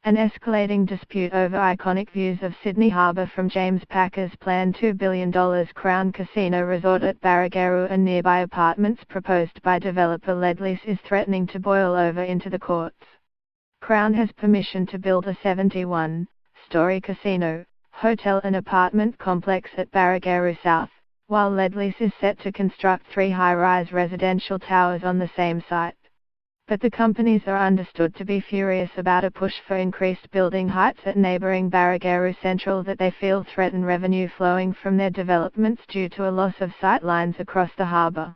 An escalating dispute over iconic views of Sydney Harbour from James Packer's planned $2 billion Crown Casino Resort at Barangaroo and nearby apartments proposed by developer Ledlease is threatening to boil over into the courts. Crown has permission to build a 71-storey casino, hotel and apartment complex at Barangaroo South, while Ledlease is set to construct 3 high-rise residential towers on the same site. But the companies are understood to be furious about a push for increased building heights at neighbouring Barangaroo Central that they feel threaten revenue flowing from their developments due to a loss of sight lines across the harbour.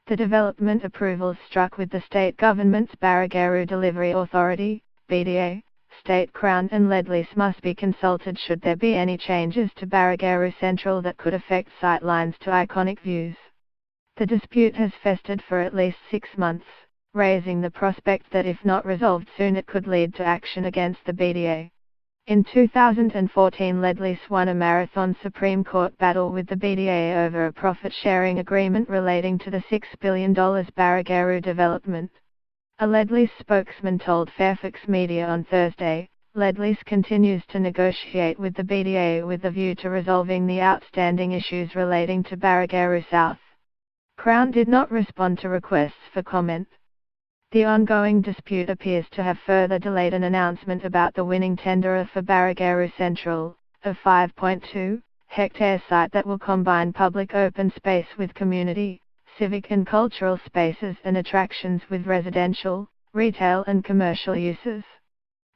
The development approvals struck with the state government's Barangaroo Delivery Authority, BDA, State Crown and Ledlease must be consulted should there be any changes to Barangaroo Central that could affect sight lines to iconic views. The dispute has festered for at least 6 months, raising the prospect that if not resolved soon it could lead to action against the BDA. In 2014 Ledlease won a marathon Supreme Court battle with the BDA over a profit-sharing agreement relating to the $6 billion Barangaroo development. A Ledlease spokesman told Fairfax Media on Thursday, Ledlease continues to negotiate with the BDA with a view to resolving the outstanding issues relating to Barangaroo South. Crown did not respond to requests for comment. The ongoing dispute appears to have further delayed an announcement about the winning tenderer for Barangaroo Central, a 5.2-hectare site that will combine public open space with community, civic and cultural spaces and attractions with residential, retail and commercial uses.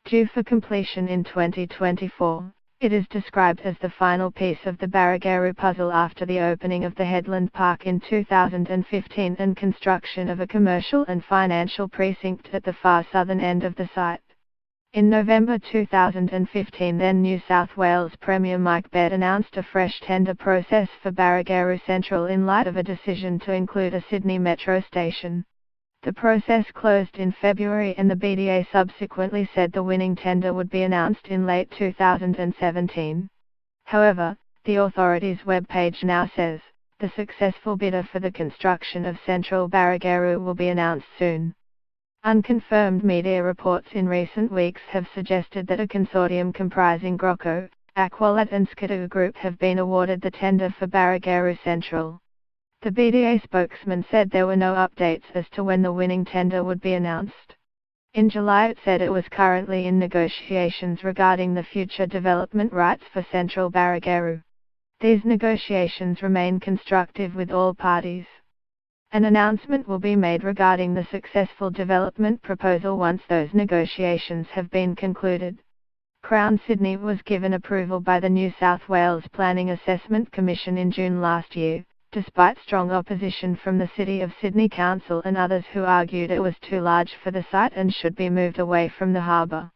Due for completion in 2024, it is described as the final piece of the Barangaroo puzzle after the opening of the Headland Park in 2015 and construction of a commercial and financial precinct at the far southern end of the site. In November 2015 then New South Wales Premier Mike Baird announced a fresh tender process for Barangaroo Central in light of a decision to include a Sydney Metro station. The process closed in February and the BDA subsequently said the winning tender would be announced in late 2017. However, the authority's webpage now says, the successful bidder for the construction of Central Barangaroo will be announced soon. Unconfirmed media reports in recent weeks have suggested that a consortium comprising Grocco, Aqualat and Skidoo Group have been awarded the tender for Barangaroo Central. The BDA spokesman said there were no updates as to when the winning tender would be announced. In July it said it was currently in negotiations regarding the future development rights for Central Barangaroo. These negotiations remain constructive with all parties. An announcement will be made regarding the successful development proposal once those negotiations have been concluded. Crown Sydney was given approval by the New South Wales Planning Assessment Commission in June last year, despite strong opposition from the City of Sydney Council and others who argued it was too large for the site and should be moved away from the harbour.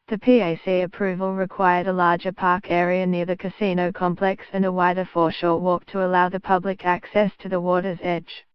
The PAC approval required a larger park area near the casino complex and a wider foreshore walk to allow the public access to the water's edge.